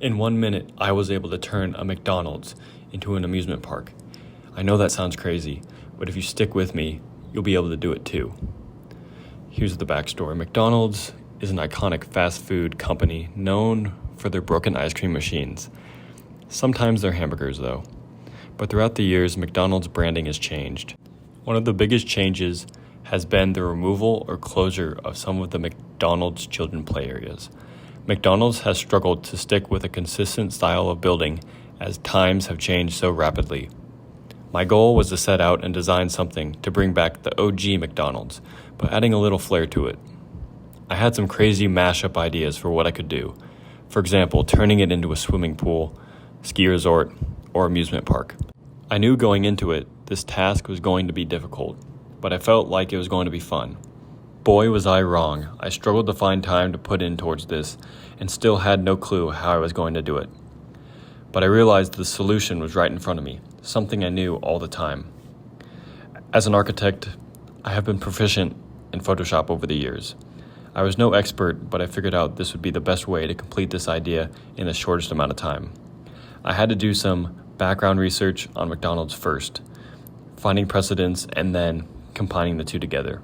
In 1 minute, I was able to turn a McDonald's into an amusement park. I know that sounds crazy, but if you stick with me, you'll be able to do it too. Here's the backstory. McDonald's is an iconic fast food company known for their broken ice cream machines. Sometimes they're hamburgers though. But throughout the years, McDonald's branding has changed. One of the biggest changes has been the removal or closure of some of the McDonald's children play areas. McDonald's has struggled to stick with a consistent style of building as times have changed so rapidly. My goal was to set out and design something to bring back the OG McDonald's, but adding a little flair to it. I had some crazy mashup ideas for what I could do. For example, turning it into a swimming pool, ski resort, or amusement park. I knew going into it, this task was going to be difficult, but I felt like it was going to be fun. Boy, was I wrong. I struggled to find time to put in towards this and still had no clue how I was going to do it. But I realized the solution was right in front of me, something I knew all the time. As an architect, I have been proficient in Photoshop over the years. I was no expert, but I figured out this would be the best way to complete this idea in the shortest amount of time. I had to do some background research on McDonald's first, finding precedents and then combining the two together.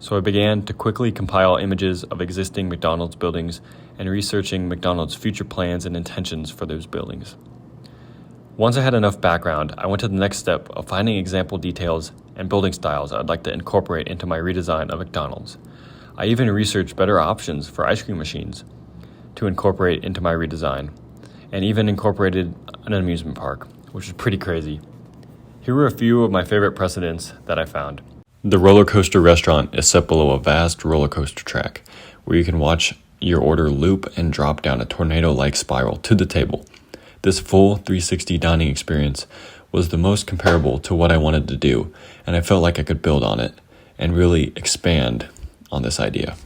So I began to quickly compile images of existing McDonald's buildings and researching McDonald's future plans and intentions for those buildings. Once I had enough background, I went to the next step of finding example details and building styles I'd like to incorporate into my redesign of McDonald's. I even researched better options for ice cream machines to incorporate into my redesign, and even incorporated an amusement park, which is pretty crazy. Here were a few of my favorite precedents that I found. The roller coaster restaurant is set below a vast roller coaster track where you can watch your order loop and drop down a tornado-like spiral to the table. This full 360 dining experience was the most comparable to what I wanted to do, and I felt like I could build on it and really expand on this idea.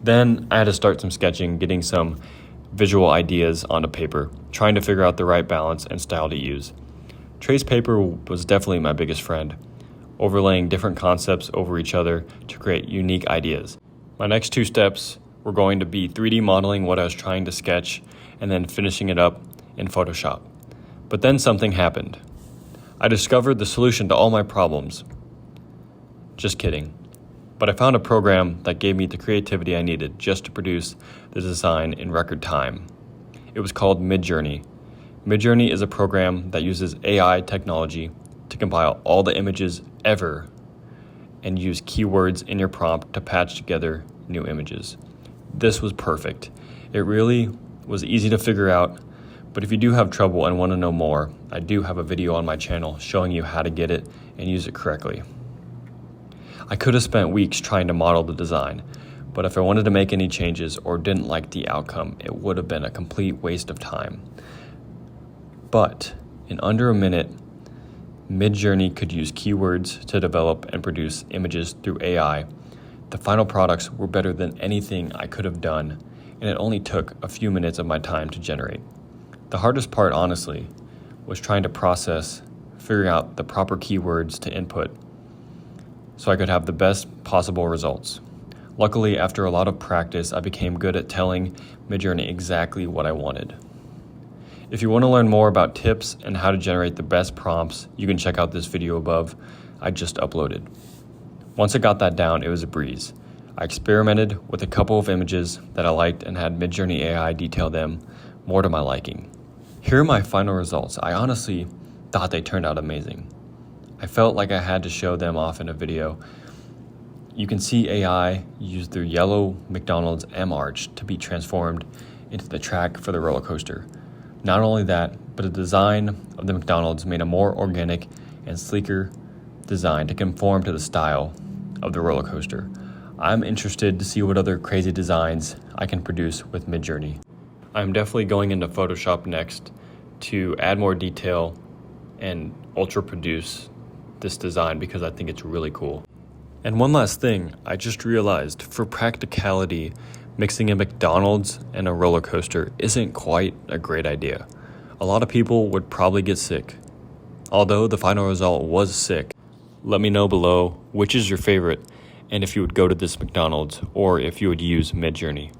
Then I had to start some sketching, getting some visual ideas onto paper, trying to figure out the right balance and style to use. Trace paper was definitely my biggest friend, overlaying different concepts over each other to create unique ideas. My next two steps were going to be 3D modeling what I was trying to sketch and then finishing it up in Photoshop. But then something happened. I discovered the solution to all my problems. Just kidding. But I found a program that gave me the creativity I needed just to produce the design in record time. It was called Midjourney. Midjourney is a program that uses AI technology to compile all the images ever and use keywords in your prompt to patch together new images. This was perfect. It really was easy to figure out, but if you do have trouble and want to know more, I do have a video on my channel showing you how to get it and use it correctly. I could have spent weeks trying to model the design, but if I wanted to make any changes or didn't like the outcome, it would have been a complete waste of time. But in under a minute, Midjourney could use keywords to develop and produce images through AI. The final products were better than anything I could have done, and it only took a few minutes of my time to generate. The hardest part, honestly, was trying to process, figuring out the proper keywords to input so I could have the best possible results. Luckily, after a lot of practice, I became good at telling Midjourney exactly what I wanted. If you want to learn more about tips and how to generate the best prompts, you can check out this video above I just uploaded. Once I got that down, it was a breeze. I experimented with a couple of images that I liked and had Midjourney A.I detail them more to my liking. Here are my final results. I honestly thought they turned out amazing. I felt like I had to show them off in a video. You can see AI use their yellow McDonald's M arch to be transformed into the track for the roller coaster. Not only that, but the design of the McDonald's made a more organic and sleeker design to conform to the style of the roller coaster. I'm interested to see what other crazy designs I can produce with Midjourney. I'm definitely going into Photoshop next to add more detail and ultra produce this design because I think it's really cool. And one last thing, I just realized for practicality, mixing a McDonald's and a roller coaster isn't quite a great idea. A lot of people would probably get sick. Although the final result was sick, let me know below which is your favorite and if you would go to this McDonald's or if you would use Midjourney.